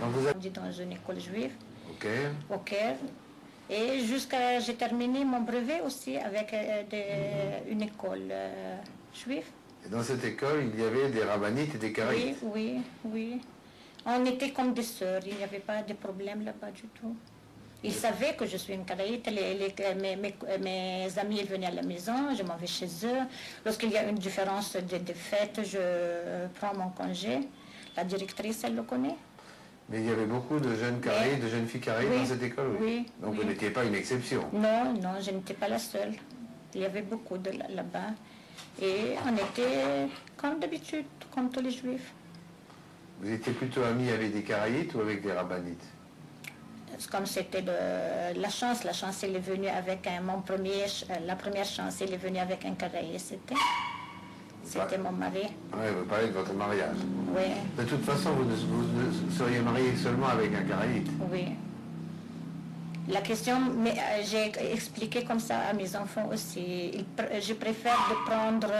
Donc vous êtes dans une école juive au Caire. au Caire. Et jusqu'à j'ai terminé mon brevet aussi avec une école juive. Et dans cette école, il y avait des rabbinites et des karaïtes. Oui, oui, oui. On était comme des sœurs, il n'y avait pas de problème là-bas du tout. Ils savaient que je suis une karaïte, mes amis ils venaient à la maison, je m'en vais chez eux. Lorsqu'il y a une différence de fête, je prends mon congé. La directrice, elle le connaît. Mais il y avait beaucoup de jeunes karaïtes, de jeunes filles karaïtes Oui, dans cette école, oui. oui, Donc oui. vous n'étiez pas une exception. Non, non, je n'étais pas la seule. Il y avait beaucoup de là-bas. Et on était comme d'habitude, comme tous les juifs. Vous étiez plutôt amis avec des karaïtes ou avec des rabbinites? Comme c'était la chance elle est venue avec la première chance, elle est venue avec un karaïte, c'était mon mari. Oui, vous parlez de votre mariage. Oui. De toute façon, vous seriez marié seulement avec un karaïte. Oui. La question, mais j'ai expliqué comme ça à mes enfants aussi. Je préfère de prendre,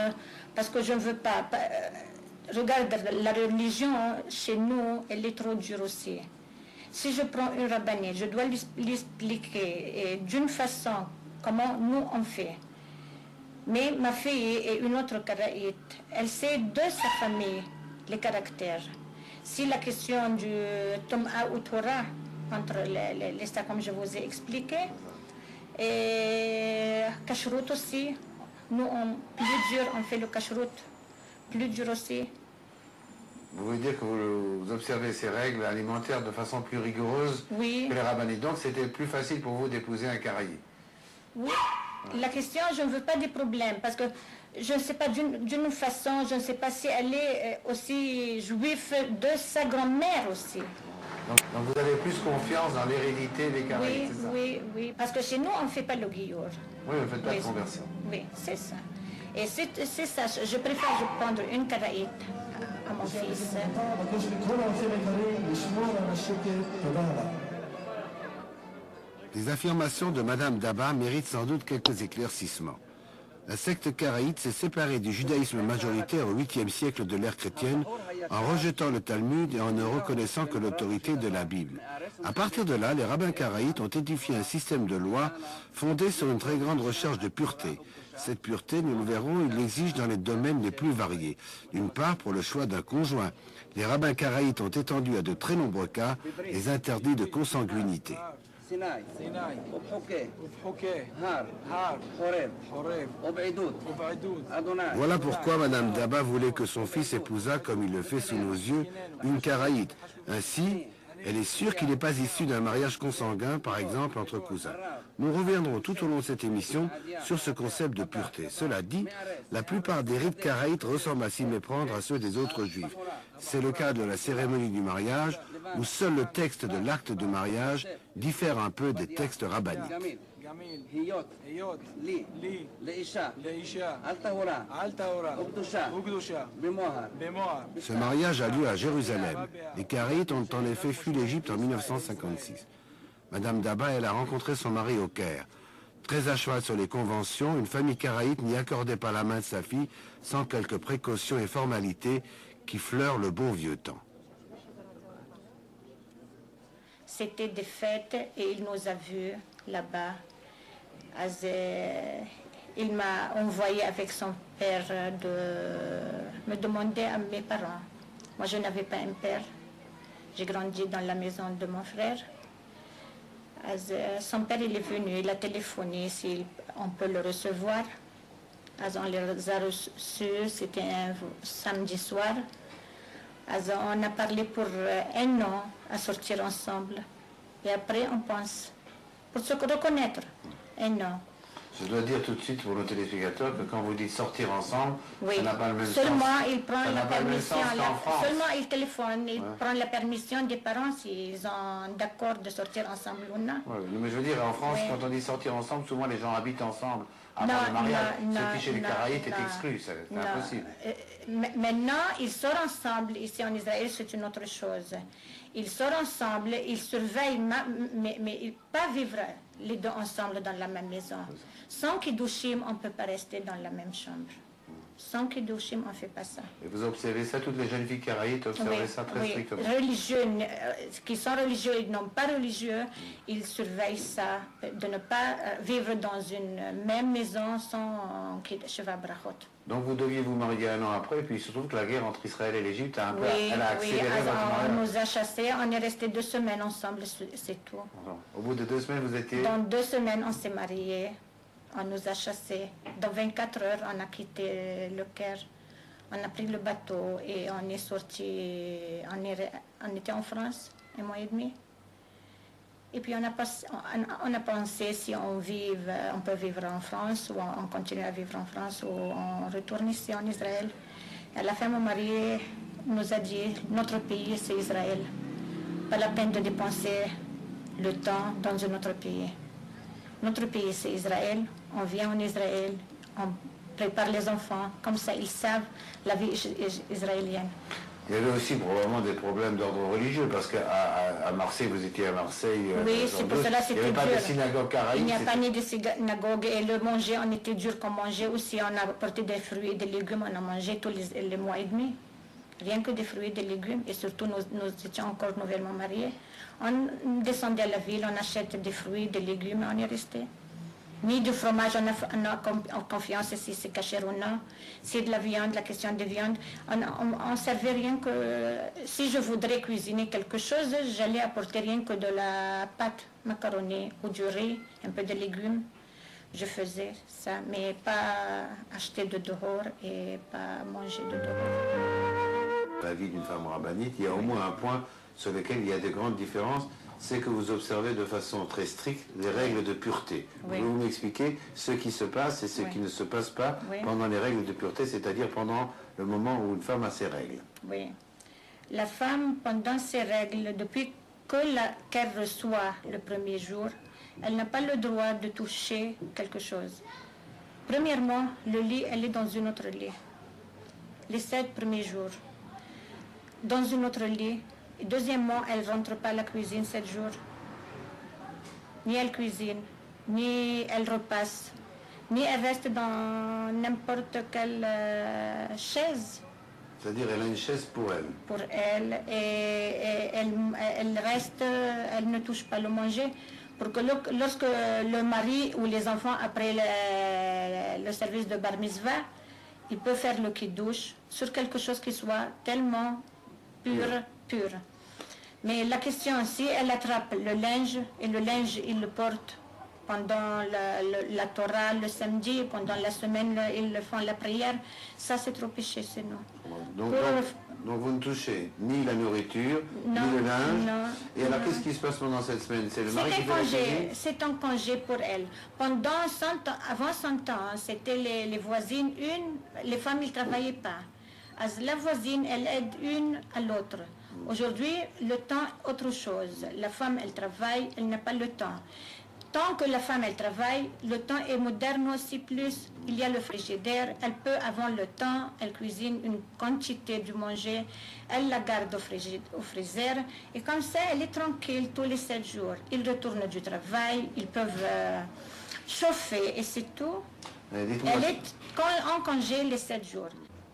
parce que je ne veux pas. Regarde, la religion chez nous, elle est trop dure aussi. Si je prends une rabbinite, je dois lui expliquer d'une façon comment nous on fait. Mais ma fille est une autre karaïte. Elle sait de sa famille les caractères. Si la question du Tom'a ou Torah, entre les ça comme je vous ai expliqué, et kashrut aussi, nous plus dur, on fait le kashrut, plus dur aussi. Vous voulez dire que vous observez ces règles alimentaires de façon plus rigoureuse Oui. que les rabbinites. Donc c'était plus facile pour vous d'épouser un karaïte. Oui. La question, je ne veux pas des problèmes, parce que je ne sais pas d'une façon, je ne sais pas si elle est aussi juive de sa grand-mère aussi. Donc vous avez plus confiance dans l'hérédité des karaïtes, c'est ça? Oui, oui, parce que chez nous, on ne fait pas le guillour. Oui, vous ne faites pas de conversion. Oui, c'est ça. Et c'est ça, je préfère prendre une karaïte à mon fils. Les affirmations de Madame Daba méritent sans doute quelques éclaircissements. La secte karaïte s'est séparée du judaïsme majoritaire au 8e siècle de l'ère chrétienne en rejetant le Talmud et en ne reconnaissant que l'autorité de la Bible. À partir de là, les rabbins karaïtes ont édifié un système de lois fondé sur une très grande recherche de pureté. Cette pureté, nous le verrons, ils l'exigent dans les domaines les plus variés. D'une part, pour le choix d'un conjoint. Les rabbins karaïtes ont étendu à de très nombreux cas les interdits de consanguinité. Voilà pourquoi Madame Daba voulait que son fils épousât, comme il le fait sous nos yeux, une karaïte. Ainsi, elle est sûre qu'il n'est pas issu d'un mariage consanguin, par exemple, entre cousins. Nous reviendrons tout au long de cette émission sur ce concept de pureté. Cela dit, la plupart des rites karaïtes ressemblent à s'y méprendre à ceux des autres juifs. C'est le cas de la cérémonie du mariage, où seul le texte de l'acte de mariage diffère un peu des textes rabbiniques. Ce mariage a lieu à Jérusalem. Les Karaïtes ont en effet fui l'Égypte en 1956. Madame Daba, elle a rencontré son mari au Caire. Très à cheval sur les conventions, une famille karaïte n'y accordait pas la main de sa fille sans quelques précautions et formalités qui fleurent le bon vieux temps. C'était des fêtes et il nous a vus là-bas. Il m'a envoyé avec son père me demander à mes parents. Moi, je n'avais pas un père. J'ai grandi dans la maison de mon frère. Son père, il est venu, il a téléphoné si on peut le recevoir. On les a reçus, c'était un samedi soir. On a parlé pour un an à sortir ensemble. Et après, on pense, pour se reconnaître, un an. Je dois dire tout de suite pour nos téléspectateurs que quand vous dites sortir ensemble, oui. Ça n'a pas le même seulement sens. Il prend Ça la permission. Seulement il téléphone, il ouais. prend la permission des parents s'ils sont d'accord de sortir ensemble ou non. Ouais, mais je veux dire, en France, oui. quand on dit sortir ensemble, souvent les gens habitent ensemble. Avant le mariage, ce qui chez les Karaïtes est exclu, c'est impossible. Maintenant, ils sortent ensemble, ici en Israël, c'est une autre chose. Ils sortent ensemble, ils surveillent, mais ils ne peuvent pas vivre les deux ensemble dans la même maison. Sans Kiddushim, on ne peut pas rester dans la même chambre. Sans kiddushim, on ne fait pas ça. Et vous observez ça, toutes les jeunes filles karaïtes observent ça très strictement. Religieux, qui sont religieux et non pas religieux, ils surveillent ça, de ne pas vivre dans une même maison sans Sheva Brachot. Donc vous deviez vous marier un an après, et puis il se trouve que la guerre entre Israël et l'Égypte a elle a accéléré votre mariage. On nous a chassés, on est restés 2 semaines ensemble, c'est tout. Au bout de 2 semaines, vous étiez... Dans 2 semaines, on s'est mariés. On nous a chassés. Dans 24 heures, on a quitté le Caire. On a pris le bateau et on est sorti. On était en France 1 mois et demi. Et puis on a pensé si on peut vivre en France, ou on continue à vivre en France, ou on retourne ici en Israël. Et à la fin, mon mari nous a dit, notre pays, c'est Israël. Pas la peine de dépenser le temps dans un autre pays. Notre pays, c'est Israël. On vient en Israël, on prépare les enfants, comme ça ils savent la vie israélienne. Il y avait aussi probablement des problèmes d'ordre religieux, parce qu'à Marseille, vous étiez à Marseille. Oui, c'est pour cela c'était dur. Il n'y avait pas de synagogue karaïte. Il n'y a pas ni de synagogue. Et le manger, on était dur qu'on mangeait aussi. On a apporté des fruits et des légumes, on a mangé tous les mois et demi. Rien que des fruits et des légumes. Et surtout, nous étions encore nouvellement mariés. On descendait à la ville, on achète des fruits, des légumes, et on est resté. Ni du fromage, on a confiance si c'est caché ou non. C'est de la viande, la question de viande. On servait rien que... Si je voudrais cuisiner quelque chose, j'allais apporter rien que de la pâte macaroni ou du riz, un peu de légumes. Je faisais ça, mais pas acheter de dehors et pas manger de dehors. La vie d'une femme rabbinite, il y a au moins un point sur lequel il y a de grandes différences, c'est que vous observez de façon très stricte les règles de pureté. Oui. Vous m'expliquez ce qui se passe et ce qui ne se passe pas pendant les règles de pureté, c'est-à-dire pendant le moment où une femme a ses règles. Oui. La femme, pendant ses règles, depuis qu'elle reçoit le premier jour, elle n'a pas le droit de toucher quelque chose. Premièrement, le lit, elle est dans un autre lit. Les 7 premiers jours. Dans un autre lit. Et deuxièmement, elle ne rentre pas à la cuisine 7 jours. Ni elle cuisine, ni elle repasse, ni elle reste dans n'importe quelle chaise. C'est-à-dire elle a une chaise pour elle. Pour elle, et elle reste, elle ne touche pas le manger. Pour que lorsque le mari ou les enfants, après le service de bar mitzvah, il peut faire le kiddush sur quelque chose qui soit tellement pur. Mais la question, si elle attrape le linge, et le linge, il le porte pendant la Torah, le samedi, pendant la semaine, ils font la prière, ça c'est trop péché, c'est non. Donc vous ne touchez ni la nourriture, ni le linge. Et alors qu'est-ce qui se passe pendant cette semaine? C'est le mari qui fait la cuisine? C'est un congé pour elle. Pendant 100 ans, avant 100 ans, c'était les voisines, les femmes ne travaillaient pas. La voisine, elle aide une à l'autre. Aujourd'hui, le temps est autre chose. La femme, elle travaille, elle n'a pas le temps. Tant que la femme, elle travaille, le temps est moderne aussi plus. Il y a le frigidaire, elle peut avoir le temps, elle cuisine une quantité de manger, elle la garde au freezer. Et comme ça, elle est tranquille tous les 7 jours. Ils retournent du travail, ils peuvent chauffer et c'est tout. Elle est en congé les 7 jours.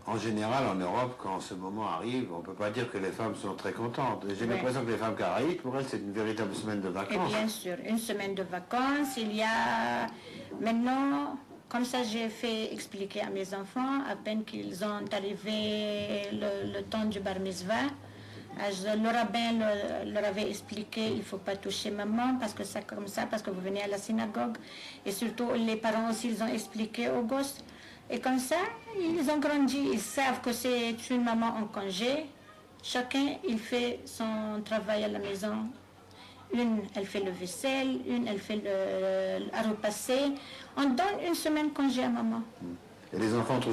En général, en Europe, quand ce moment arrive, on ne peut pas dire que les femmes sont très contentes. J'ai l'impression que les femmes karaïtes, pour elles, c'est une véritable semaine de vacances. Et bien sûr, une semaine de vacances. Il y a maintenant, comme ça j'ai fait expliquer à mes enfants, à peine qu'ils ont arrivé le temps du bar mitzvah, le rabbin leur avait expliqué, il ne faut pas toucher maman, parce que c'est comme ça, parce que vous venez à la synagogue. Et surtout, les parents aussi, ils ont expliqué aux gosses. Et comme ça, ils ont grandi, ils savent que c'est une maman en congé. Chacun, il fait son travail à la maison. Une, elle fait le vaisselle, une, elle fait à repasser. On donne une semaine congé à maman. Et les enfants trouvent